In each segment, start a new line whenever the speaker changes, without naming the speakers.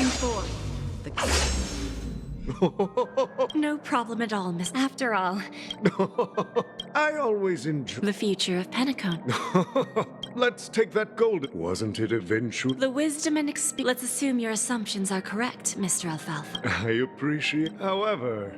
Bring forth the... No problem at all, Miss. After all,
I always enjoy
the future of Penacon.
Let's take that gold. Wasn't it eventual?
The wisdom and experience. Let's assume your assumptions are correct, Mr. Alfalfa.
I appreciate. However,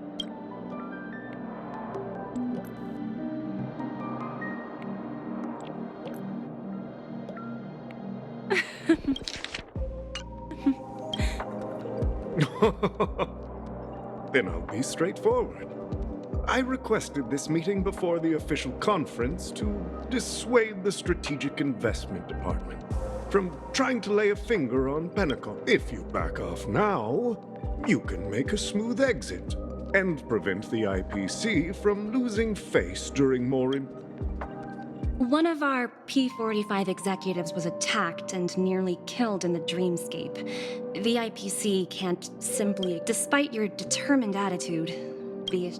then I'll be straightforward. I requested this meeting before the official conference to dissuade the Strategic Investment Department from trying to lay a finger on Penacon. If you back off now, you can make a smooth exit and prevent the IPC from losing face during more
One of our P-45 executives was attacked and nearly killed in the dreamscape. The IPC can't simply... Despite your determined attitude, the...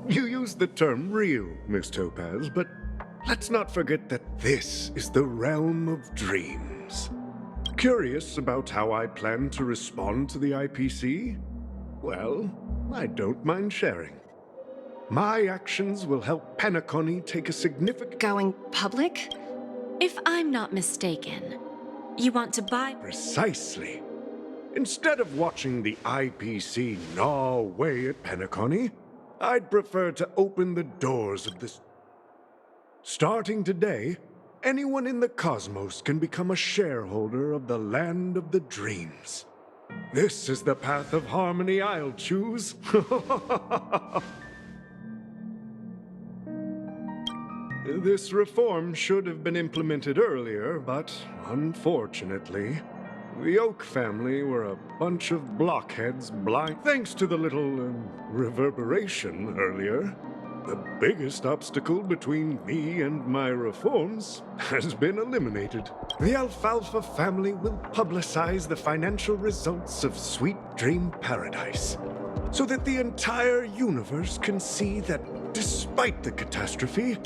You use the term real, Miss Topaz, but let's not forget that this is the realm of dreams. Curious about how I plan to respond to the IPC? Well, I don't mind sharing. My actions will help Penacony take a significant...
Going public?
If I'm not mistaken, you want to buy...
Precisely. Instead of watching the IPC gnaw away at Penacony, I'd prefer to open the doors of this... Starting today, anyone in the cosmos can become a shareholder of the Land of the Dreams. This is the path of harmony I'll choose. This reform should have been implemented earlier, but unfortunately, the Oak family were a bunch of blockheads blind. Thanks to the little reverberation earlier, the biggest obstacle between me and my reforms has been eliminated. The Alfalfa family will publicize the financial results of Sweet Dream Paradise, so that the entire universe can see that despite the catastrophe,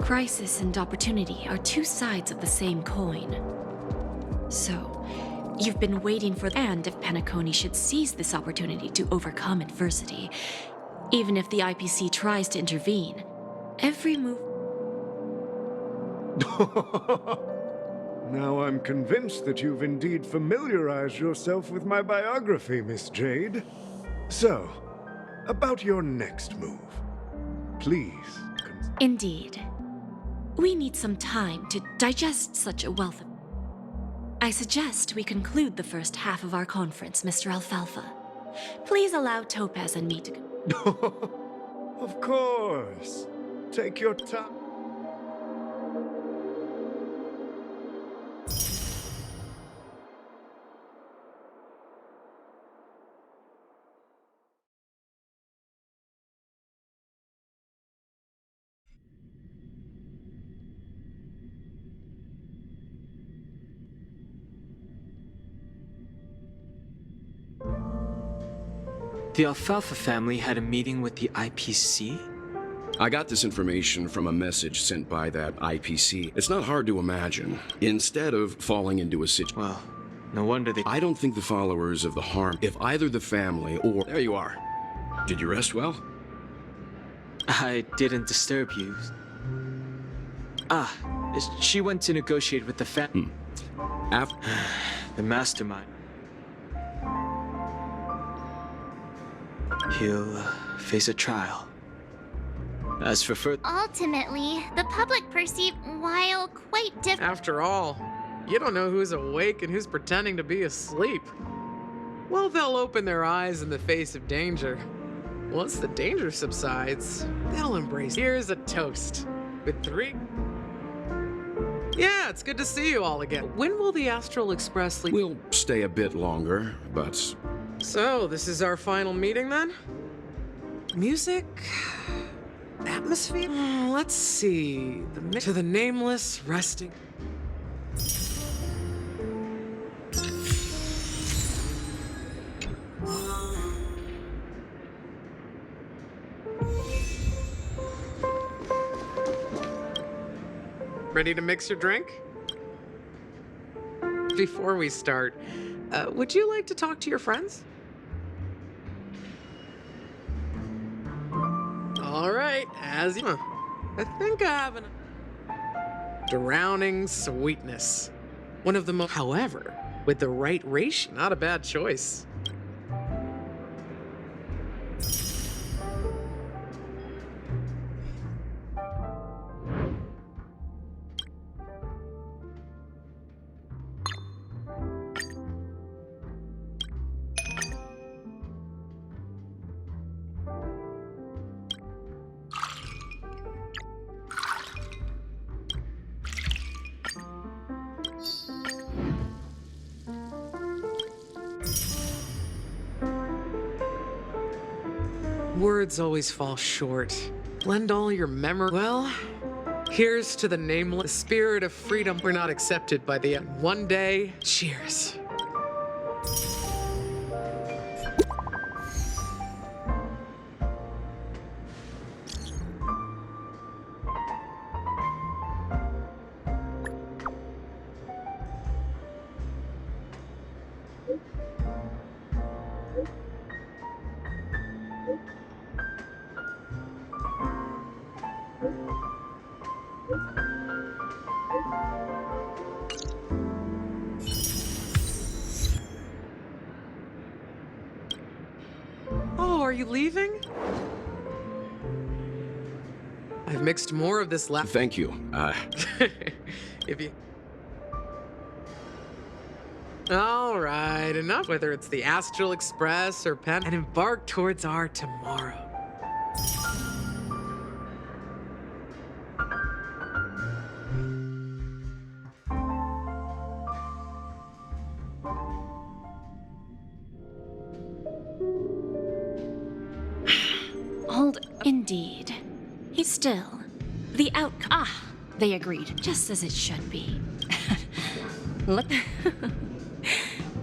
Crisis and opportunity are two sides of the same coin. So, you've been waiting for... And if Penacony should seize this opportunity to overcome adversity, even if the IPC tries to intervene, every move...
Now I'm convinced that you've indeed familiarized yourself with my biography, Miss Jade. So, about your next move. Please.
Indeed. We need some time to digest such a wealth of... I suggest we conclude the first half of our conference, Mr. Alfalfa. Please allow Topaz and me to...
Of course. Take your time.
The Alfalfa family had a meeting with the IPC?
I got this information from a message sent by that IPC. It's not hard to imagine. Instead of falling into a situation...
Well, no wonder they...
I don't think the followers of the harm... If either the family or... There you are. Did you rest well?
I didn't disturb you. Ah, she went to negotiate with the the mastermind. He'll face a trial. As for further...
Ultimately, the public perceive, while quite different...
After all, you don't know who's awake and who's pretending to be asleep. Well, they'll open their eyes in the face of danger. Once the danger subsides, they'll embrace... Here's a toast. With 3... Yeah, it's good to see you all again. When will the Astral Express leave?
We'll stay a bit longer, but...
So, this is our final meeting then? Music? Atmosphere? Let's see. To the nameless, resting... Ready to mix your drink? Before we start, would you like to talk to your friends? All right, as you... I think I have an... Drowning sweetness. One of the most... However, with the right ratio, not a bad choice. Words always fall short. Lend all your memory. Well, here's to the nameless. The spirit of freedom. We're not accepted by the end. One day, cheers. Oh, are you leaving? I've mixed more of this last.
Thank you.
If you. All right, enough. Whether it's the Astral Express or Pen, and embark towards our tomorrow.
Indeed. Still, the outcome.
Ah, they agreed.
Just as it should be.
Look.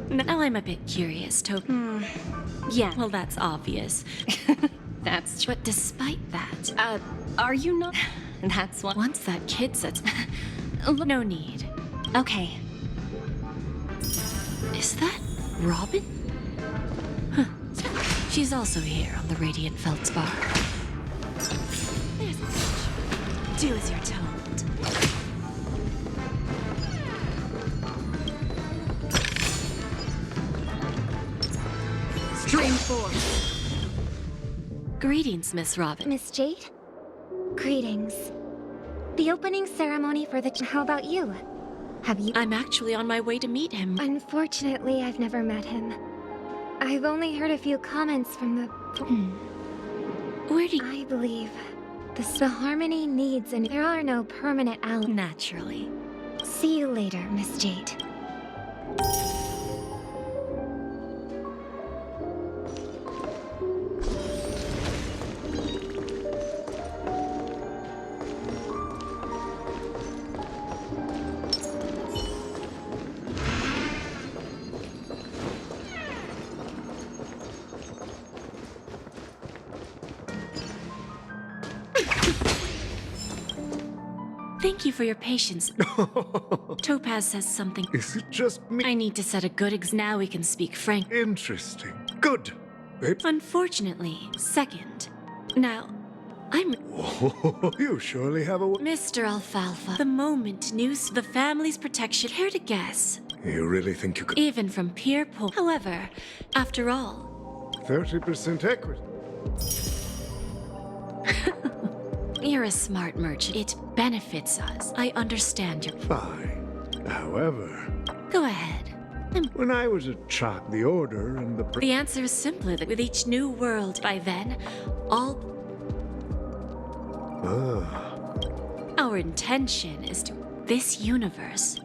Now I'm a bit curious, Toby.
Yeah,
Well, that's obvious.
that's true.
But despite that,
Are you not? That's what.
once that kid says, no need.
Okay.
Is that Robin? Huh. She's also here on the Radiant Feldspar. There's a bitch. Do as you're told.
Stream 4.
Greetings, Miss Robin.
Miss Jade? Greetings. The opening ceremony for the... How about you? Have you...
I'm actually on my way to meet him.
Unfortunately, I've never met him. I've only heard a few comments from the...
Where do you...
I believe the harmony needs and there are no permanent allies.
Naturally.
See you later, Miss Jade.
Thank you for your patience. Topaz says something.
Is it just me?
I need to set a good now we can speak frank.
Interesting. Good. Babe.
Unfortunately, second. Now, I'm
Whoa, you surely have a...
Mr. Alfalfa. The moment news the family's protection. Care to guess?
You really think you could...
Even from peer poll. However, after all,
30% equity.
you're a smart merchant. It benefits us. I understand your...
Fine. However,
Go ahead.
when I was a child, the Order and the...
The answer is simply that with each new world, by then, all
Ah.
our intention is to this universe.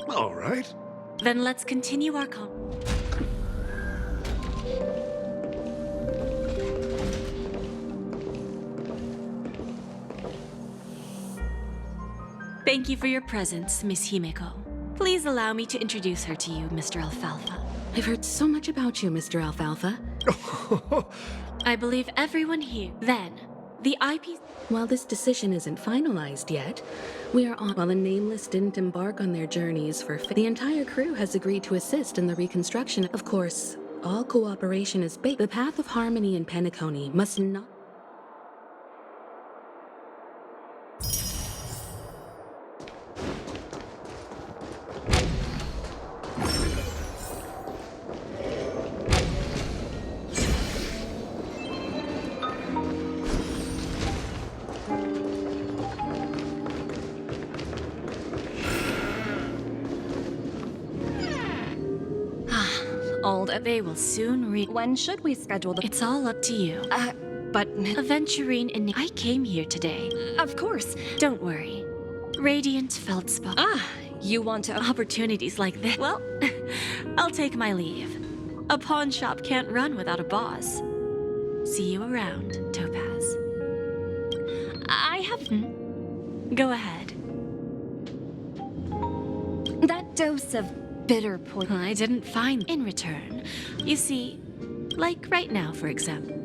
All right.
Then let's continue our Thank you for your presence, Miss Himeko. Please allow me to introduce her to you, Mr. Alfalfa.
I've heard so much about you, Mr. Alfalfa.
I believe everyone here. Then, The IP.
While this decision isn't finalized yet, we are on. While the Nameless didn't embark on their journeys for the entire crew has agreed to assist in the reconstruction. Of course, all cooperation is baked. The path of harmony in Penacony must not.
Old.
They will soon
When should we schedule the?
It's all up to you.
But
Aventurine and I came here today.
of course.
Don't worry. Radiant Feldspar.
You want to?
Opportunities like this. Well, I'll take my leave. A pawn shop can't run without a boss. See you around, Topaz.
I have.
Go ahead.
That dose of bitter poison.
I didn't find in return. You see, like right now, for example.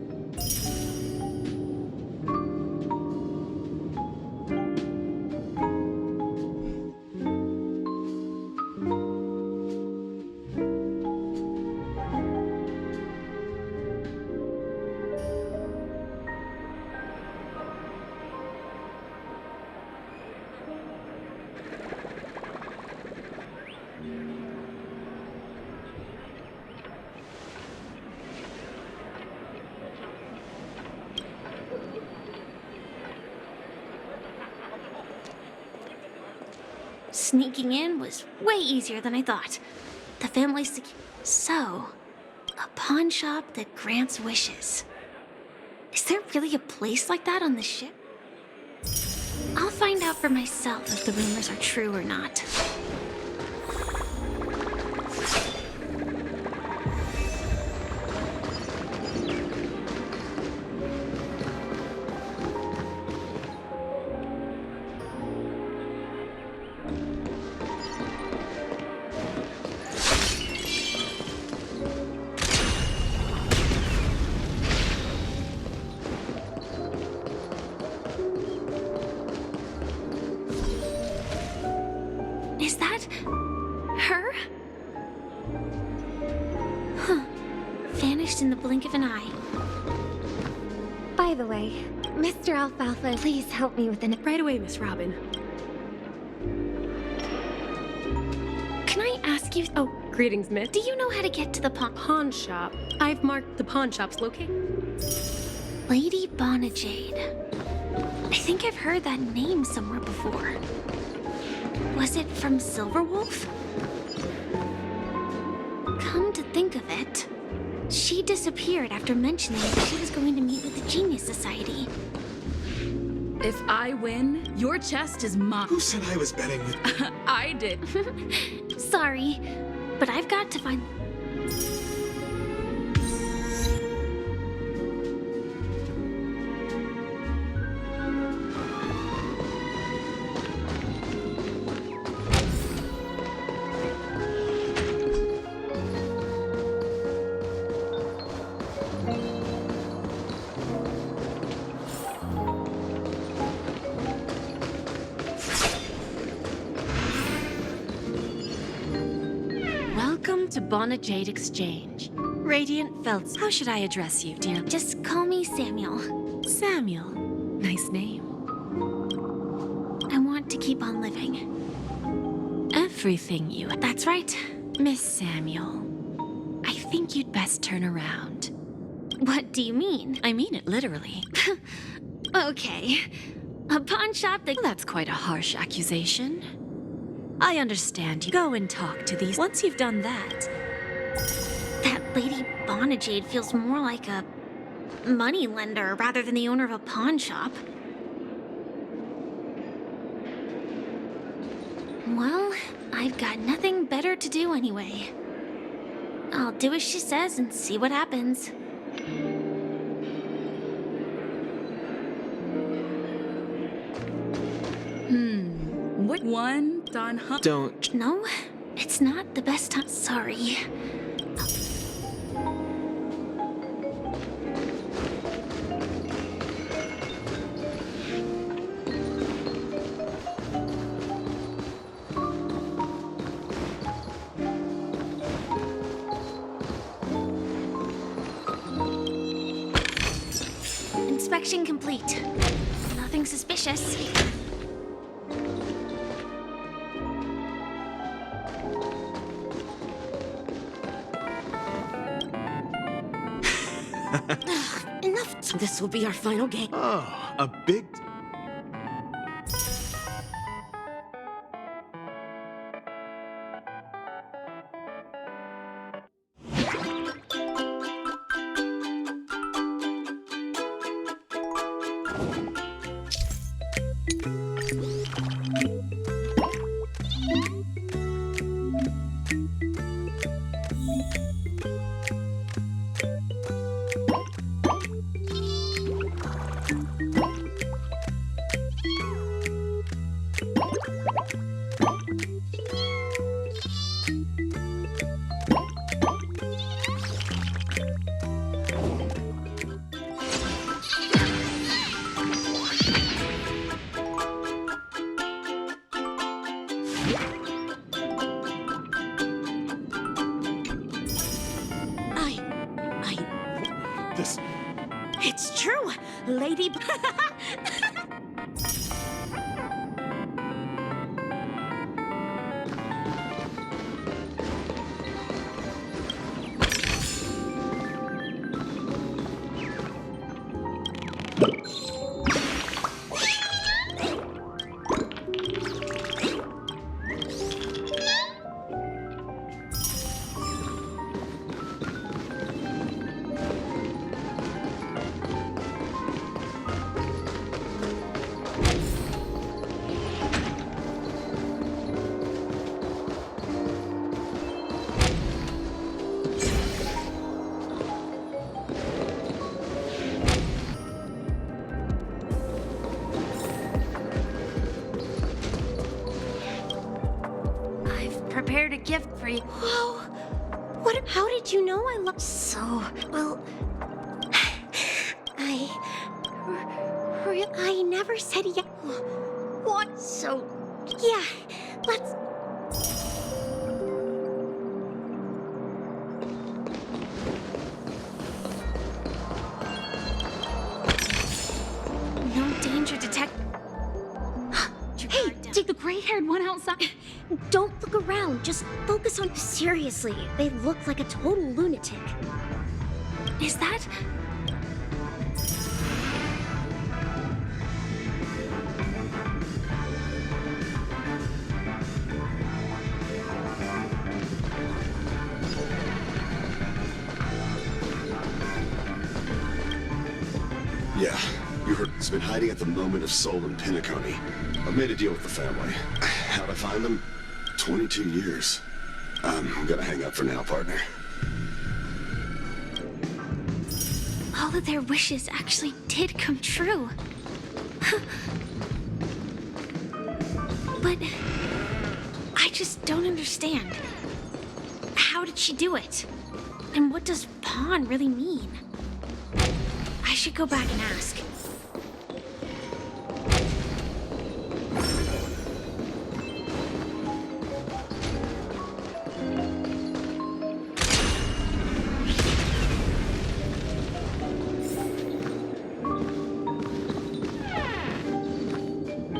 Sneaking in was way easier than I thought. The family's so, a pawn shop that grants wishes. Is there really a place like that on the ship? I'll find out for myself if the rumors are true or not. Is that her? Huh. Vanished in the blink of an eye.
By the way, Mr. Alfalfa, please help me with an.
Right away, Miss Robin.
Can I ask you?
Oh, greetings, Miss.
Do you know how to get to the
Pawn shop. I've marked the pawn shop's location.
Lady Bonajade? I think I've heard that name somewhere before. Was it from Silverwolf? Come to think of it, she disappeared after mentioning that she was going to meet with the Genius Society.
If I win, your chest is mine.
Who said I was betting with?
I did.
Sorry, but I've got to find...
Welcome to Bonajade Exchange. Radiant Feltz. How should I address you, dear?
Just call me Samuel.
Samuel. Nice name.
I want to keep on living.
Everything you...
That's right.
Miss Samuel, I think you'd best turn around.
What do you mean?
I mean it literally.
Okay. A pawn shop that...
That's quite a harsh accusation. I understand you. Go and talk to these. Once you've done that...
That Lady Bonajade feels more like a money lender rather than the owner of a pawn shop. Well, I've got nothing better to do anyway. I'll do as she says and see what happens.
What one done?
Don't.
No, it's not the best time. Sorry. Inspection complete. Nothing suspicious. Enough.
So this will be our final game.
Oh, a big... This...
It's true, Lady...
Prepared a gift for you. Whoa! What? How did you know I love so? Well, I never said yes. What? So, yeah. Let's. No danger detect.
Hey, take the gray-haired one outside.
Don't look around, just focus on... Seriously, they look like a total lunatic. Is that...
Yeah, you heard it's been hiding at the moment of Soul and Penacony. I've made a deal with the family. How'd I find them? 22 years. I'm gonna hang up for now, partner.
All of their wishes actually did come true. But I just don't understand. How did she do it? And what does pawn really mean? I should go back and ask.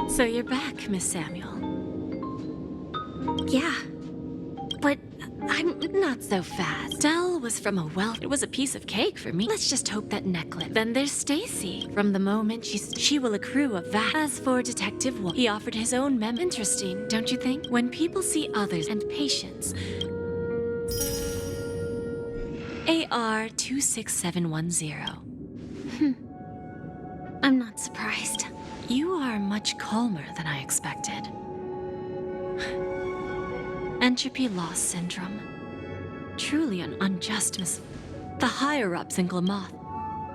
So you're back, Miss Samuel.
Yeah, but I'm
Not so fast. Dell was from a wealth. It was a piece of cake for me. Let's just hope that necklace. Then there's Stacy. From the moment she will accrue a vast. As for Detective Wall, he offered his own Interesting, don't you think? When people see others and patience. AR 26710.
I'm not surprised.
You are much calmer than I expected. Entropy loss syndrome. Truly an unjust the higher-ups in Glamoth.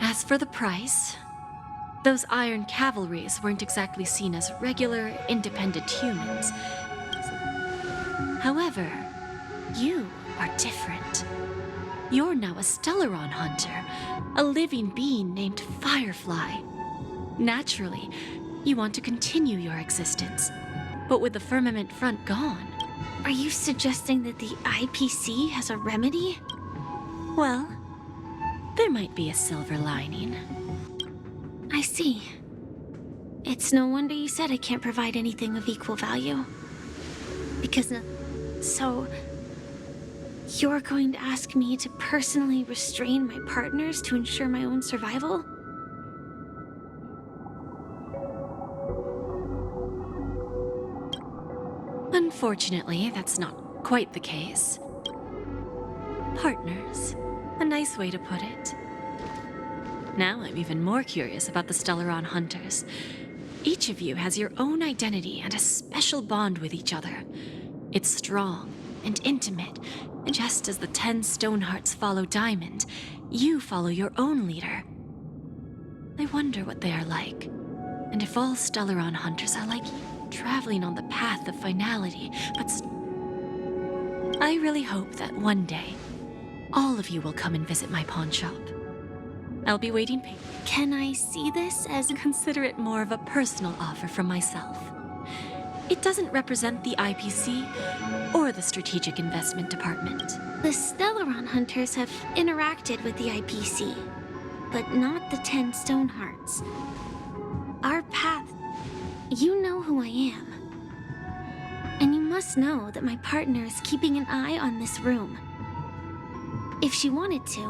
As for the price, those Iron Cavalries weren't exactly seen as regular, independent humans. However, you are different. You're now a Stellaron hunter, a living being named Firefly. Naturally, you want to continue your existence, but with the firmament front gone.
Are you suggesting that the IPC has a remedy?
Well, there might be a silver lining.
I see. It's no wonder you said I can't provide anything of equal value. Because so... You're going to ask me to personally restrain my partners to ensure my own survival?
Unfortunately, that's not quite the case. Partners. A nice way to put it. Now I'm even more curious about the Stellaron Hunters. Each of you has your own identity and a special bond with each other. It's strong and intimate, and just as the 10 Stonehearts follow Diamond, you follow your own leader. I wonder what they are like, and if all Stellaron Hunters are like you, traveling on the path of finality, but I really hope that one day, all of you will come and visit my pawn shop. I'll be waiting patiently.
Can I see this as
Consider it more of a personal offer from myself. It doesn't represent the IPC or the Strategic Investment Department.
the Stellaron Hunters have interacted with the IPC, but not the 10 Stonehearts. Our path... You know who I am. And you must know that my partner is keeping an eye on this room. If she wanted to,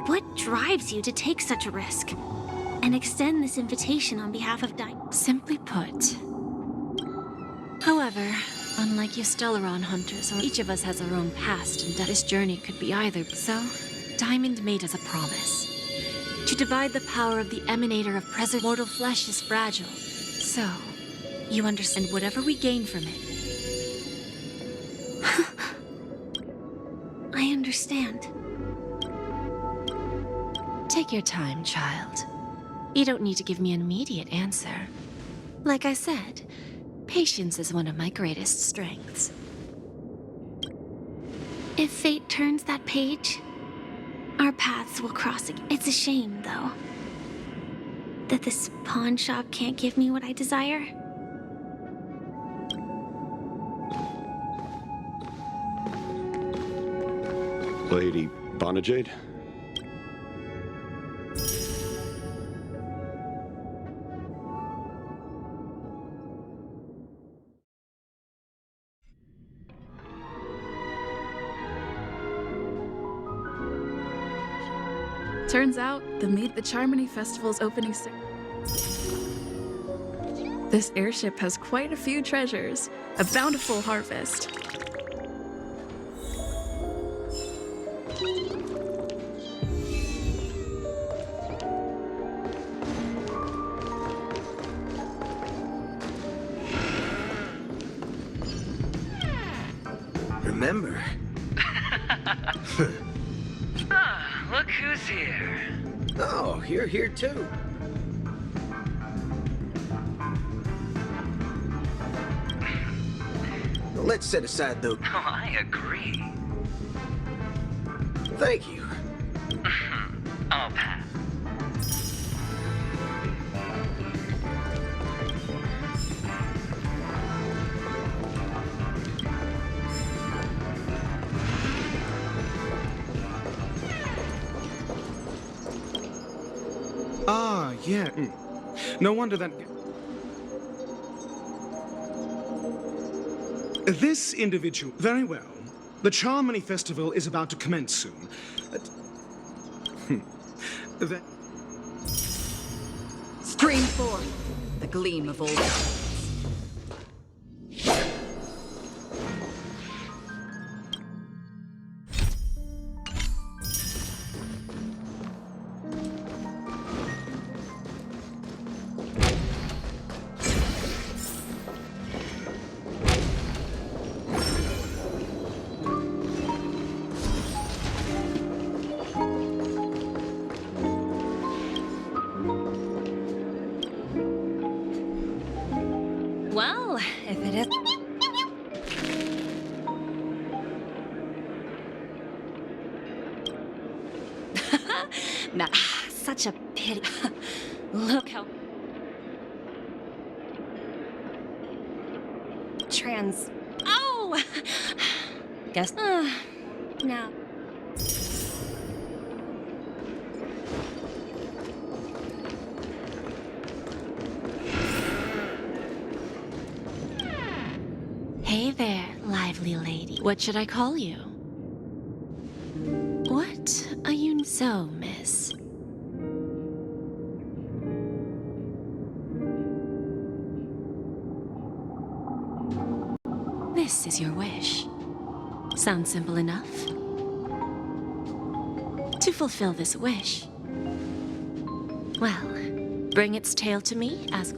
what drives you to take such a risk and extend this invitation on behalf of Diamond?
Simply put. However, unlike you Stellaron Hunters, each of us has our own past, and that this journey could be either. So, Diamond made us a promise. To divide the power of the emanator of present mortal flesh is fragile. So, you understand whatever we gain from it.
I understand.
Take your time, child. You don't need to give me an immediate answer. Like I said, patience is one of my greatest strengths.
If fate turns that page, our paths will cross again. It's a shame, though, that this pawn shop can't give me what I desire.
Lady Bonajade?
Turns out, the Meet the Charmony Festival's opening This airship has quite a few treasures. A bountiful harvest.
Remember?
Look who's here.
Oh, you're here too. Let's set aside the...
Oh, I agree.
Thank you.
I'll pass.
Ah, yeah. No wonder that... This individual... Very well. The Charmony Festival is about to commence soon.
Stream forth the gleam of old.
Well, if it is... Nah, such a pity. Look how... Trans... Oh! Guess... Now...
lovely lady. What should I call you? What are you so, miss? This is your wish. Sounds simple enough. To fulfill this wish, well, bring its tail to me as...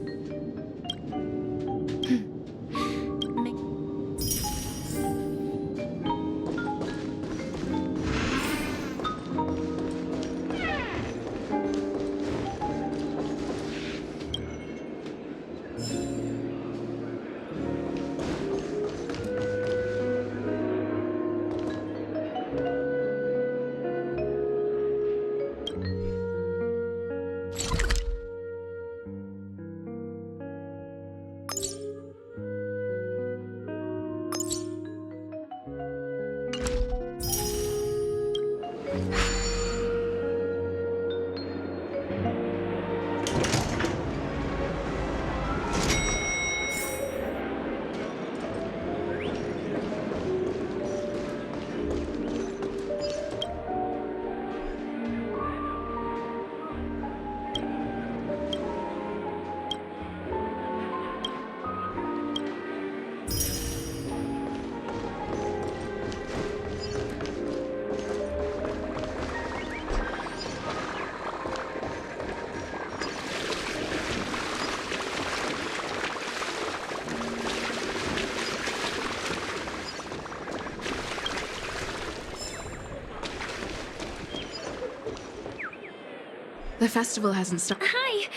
The festival hasn't started.
Hi!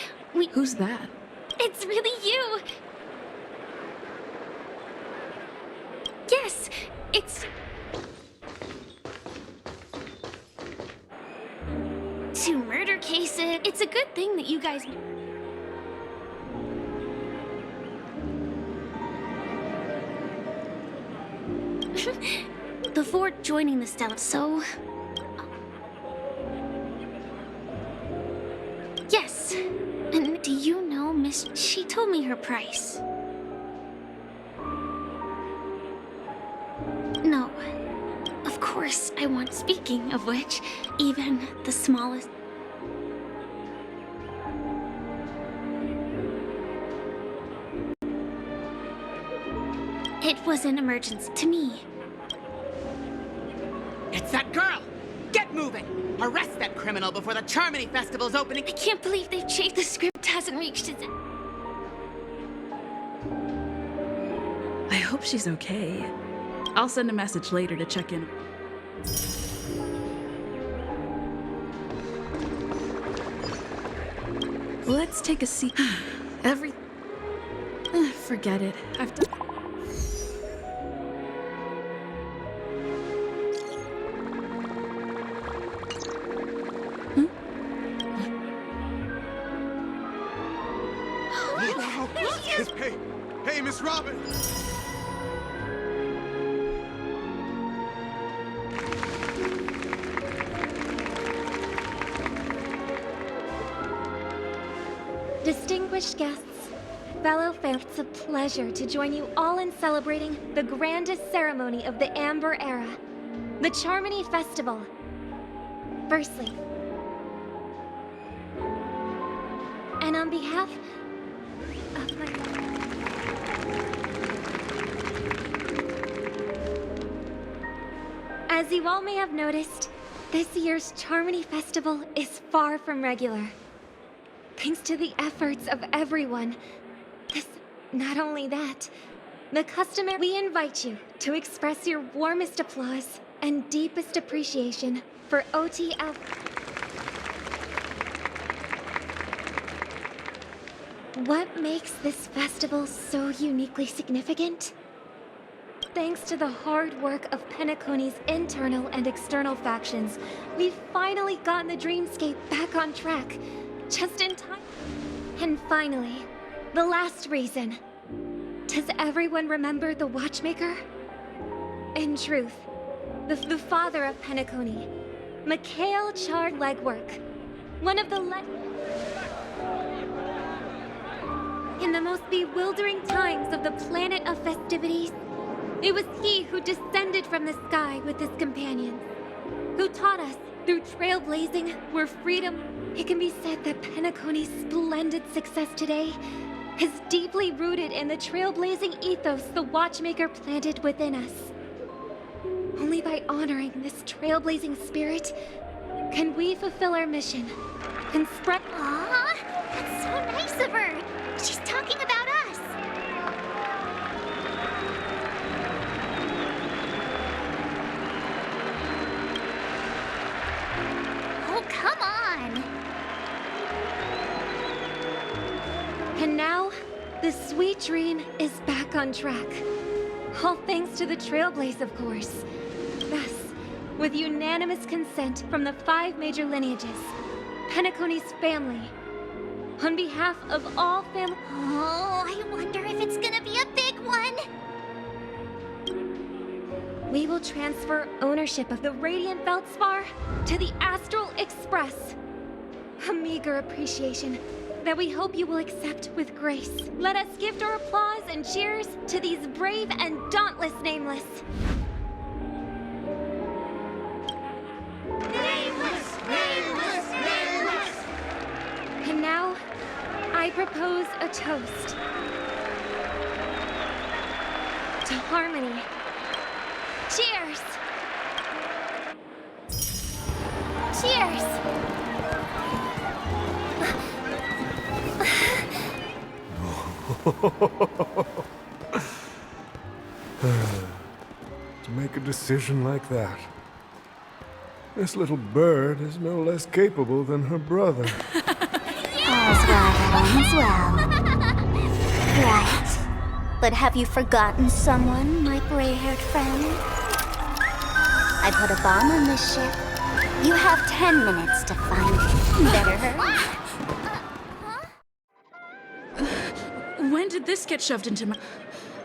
Who's that?
It's really you! Yes, it's... Two murder cases. It's a good thing that you guys... Before joining the Stella, so... Yes. And do you know, Miss... She told me her price. No. Of course, I want... Speaking of which, even the smallest... It was an emergency to me.
It's that girl! Get moving! Arrest that criminal before the Charmony Festival's opening!
I can't believe they've changed. The script hasn't reached its...
I hope she's okay. I'll send a message later to check in. Let's take a seat. Forget it. I've done...
Hey, Miss Robin!
Distinguished guests, fellow fans, it's a pleasure to join you all in celebrating the grandest ceremony of the Amber Era, the Charmony Festival. Firstly, and on behalf of my... As you all may have noticed, this year's Charmony Festival is far from regular. Thanks to the efforts of everyone, not only that, we invite you to express your warmest applause and deepest appreciation for OTF. What makes this festival so uniquely significant? Thanks to the hard work of Penacony's internal and external factions, we've finally gotten the dreamscape back on track, just in time. And finally, the last reason. Does everyone remember the Watchmaker? In truth, the father of Penacony, Mikhail Chard Legwork, one of the in the most bewildering times of the planet of festivities, It was he who descended from the sky with his companions, who taught us through trailblazing where freedom. It can be said that Penacony's splendid success today is deeply rooted in the trailblazing ethos the Watchmaker planted within us. Only by honoring this trailblazing spirit can we fulfill our mission and spread.
Aw, that's so nice of her. She's talking about us. Oh, come on.
And now, the sweet dream is back on track. All thanks to the Trailblaze, of course. Thus, with unanimous consent from the 5 major lineages, Penacony's family, on behalf of all fam-
Oh, I wonder if it's gonna be a big one.
We will transfer ownership of the Radiant Feldspar to the Astral Express. A meager appreciation that we hope you will accept with grace. Let us gift our applause and cheers to these brave and dauntless Nameless.
Nameless! Nameless! Nameless!
And now, I propose a toast to harmony. Cheers!
Cheers!
To make a decision like that. This little bird is no less capable than her brother.
All's well that ends well. Right. But have you forgotten someone, my gray-haired friend? I put a bomb on this ship. You have 10 minutes to find it. Better hurry.
When did this get shoved into my...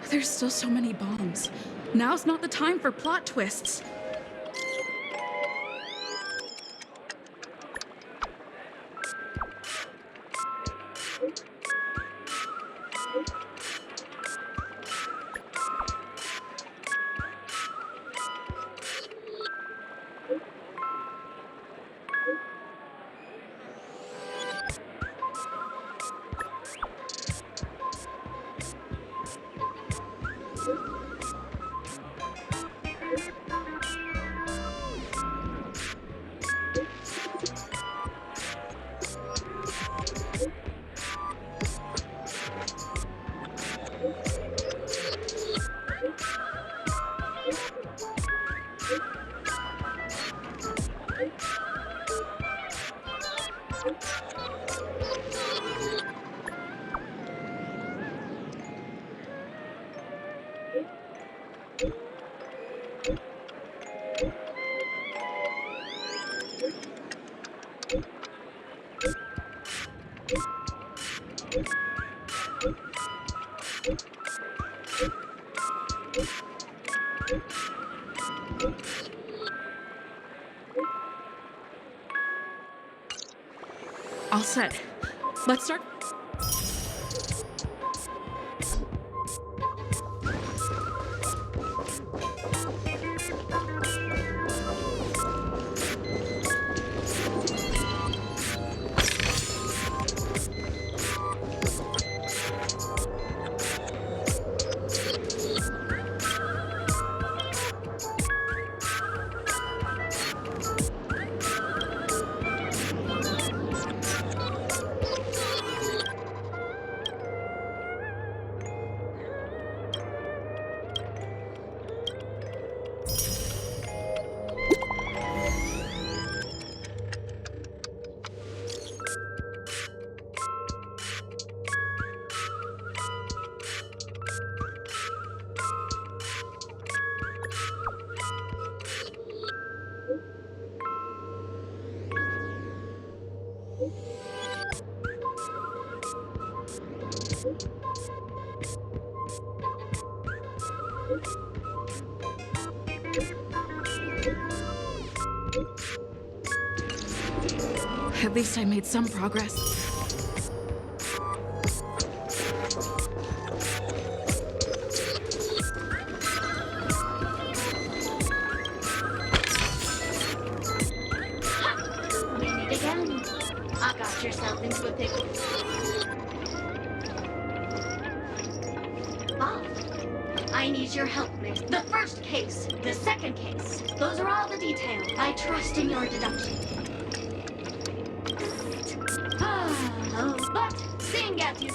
There's still so many bombs. Now's not the time for plot twists. All set. Let's start. At least I made some progress.
I got yourself into a pickle. Bob, I need your help with the first case, the second case. Those are all the details. I trust in your deduction. But sing at you.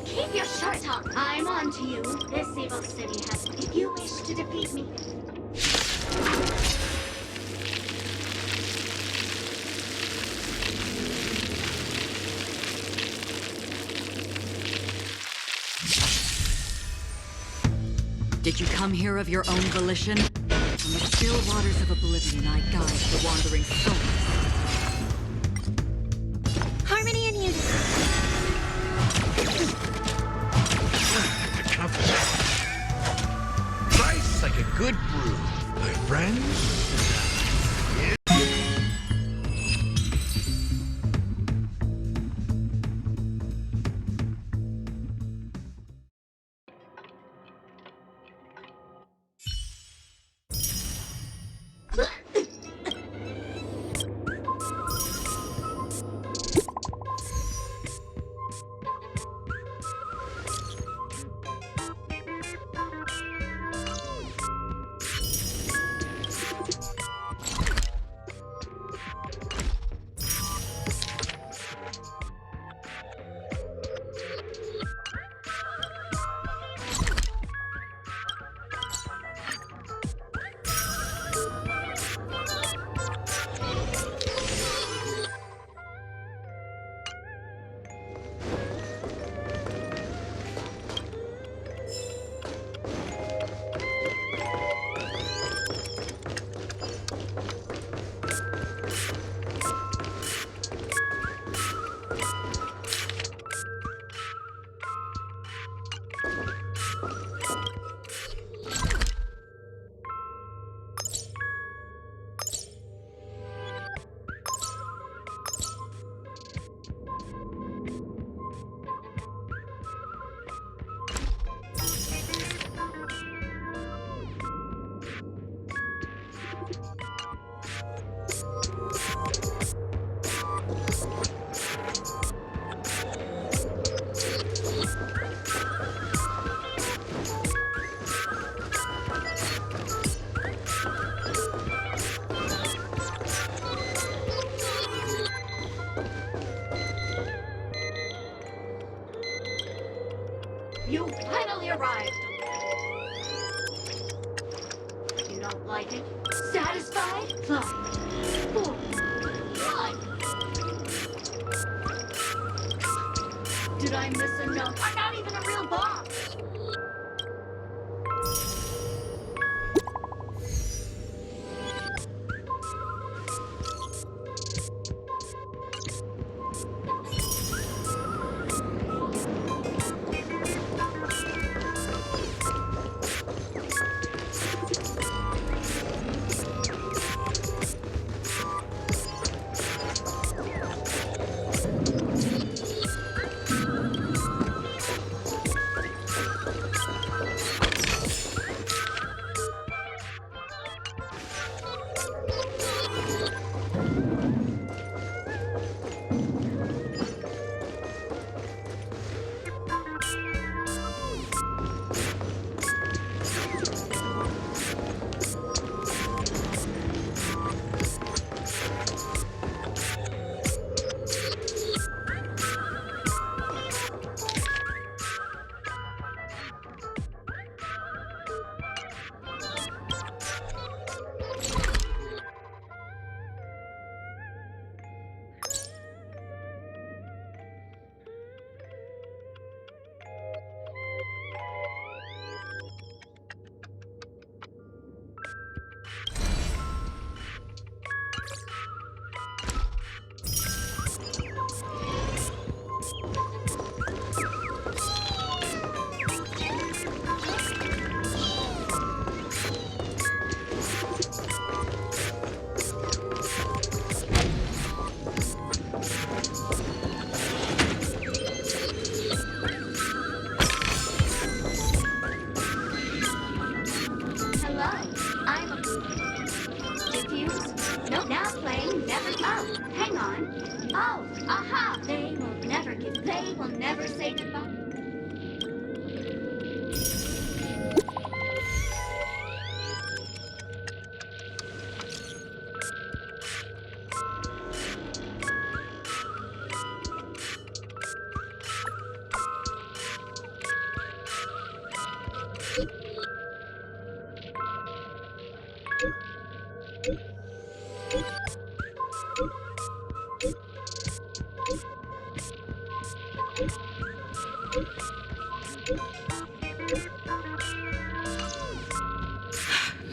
Keep your shirt on. I'm on to you. This evil city has... If you wish to defeat me...
Did you come here of your own volition? From the still waters of oblivion, I guide the wandering souls.
Harmony and unity.
Price like a good brew, my friends.
You finally arrived. You don't like it? Satisfied? Fine. 4, 1. Did I miss a note? I'm not even a real bomb.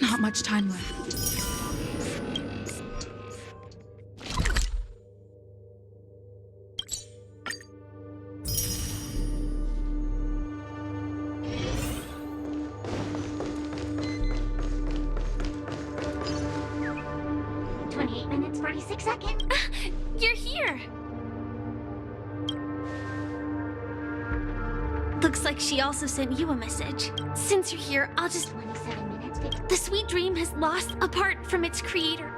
Not much time left.
You're here! Looks like she also sent you a message. Since you're here, I'll just... 27 minutes. The sweet dream has lost a part from its creator.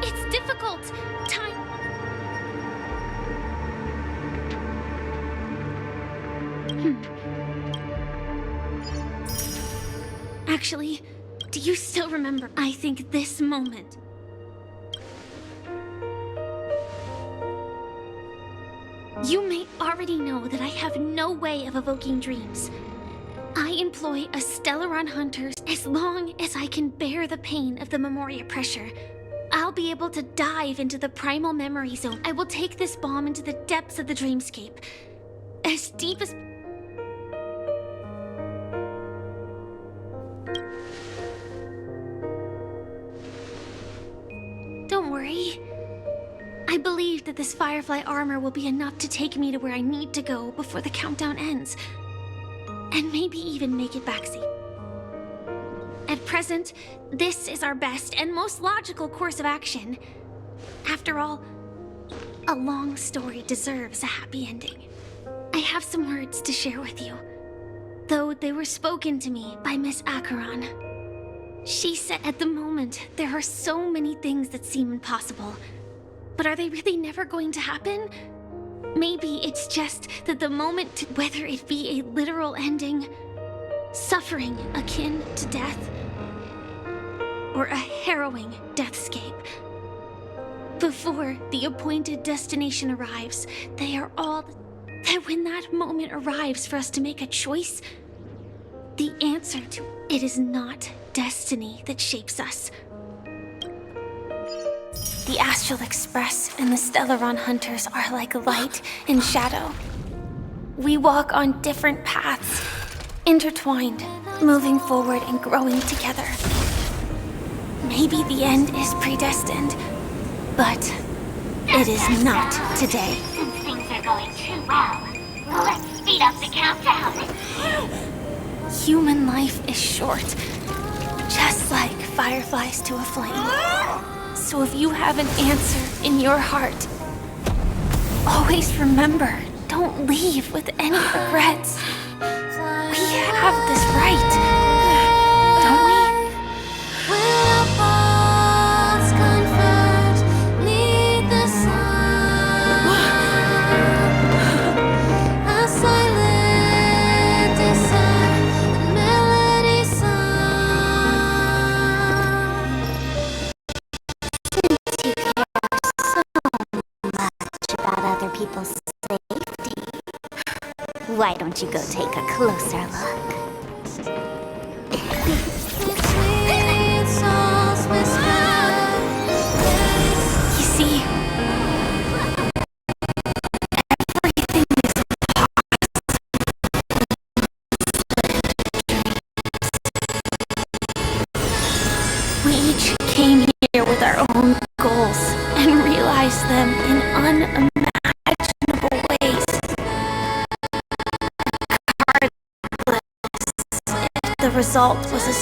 It's difficult. Time... Actually, do you still remember? I think this moment. You may already know that I have no way of evoking dreams. I employ a Stellaron hunter as long as I can bear the pain of the Memoria pressure. I'll be able to dive into the primal memory zone. I will take this bomb into the depths of the dreamscape. As deep as... Don't worry. I believe that this Firefly armor will be enough to take me to where I need to go before the countdown ends. And maybe even make it back safe. At present, this is our best and most logical course of action. After all, a long story deserves a happy ending. I have some words to share with you, though they were spoken to me by Miss Acheron. She said at the moment there are so many things that seem impossible, but are they really never going to happen? Maybe it's just that the moment, whether it be a literal ending, suffering akin to death, or a harrowing deathscape, before the appointed destination arrives, they are all that when that moment arrives for us to make a choice, the answer to it is not destiny that shapes us. The Astral Express and the Stellaron Hunters are like light and shadow. We walk on different paths, intertwined, moving forward and growing together. Maybe the end is predestined, but it is not today.
Since things are going too well, let's speed up the countdown.
Human life is short, just like fireflies to a flame. So if you have an answer in your heart, always remember, don't leave with any regrets. We have this right, don't we?
People's safety. Why don't you go take a closer look?
You see, everything is possible. We each came here with our own goals and realized them in unimaginable ways. Regardless if the result was a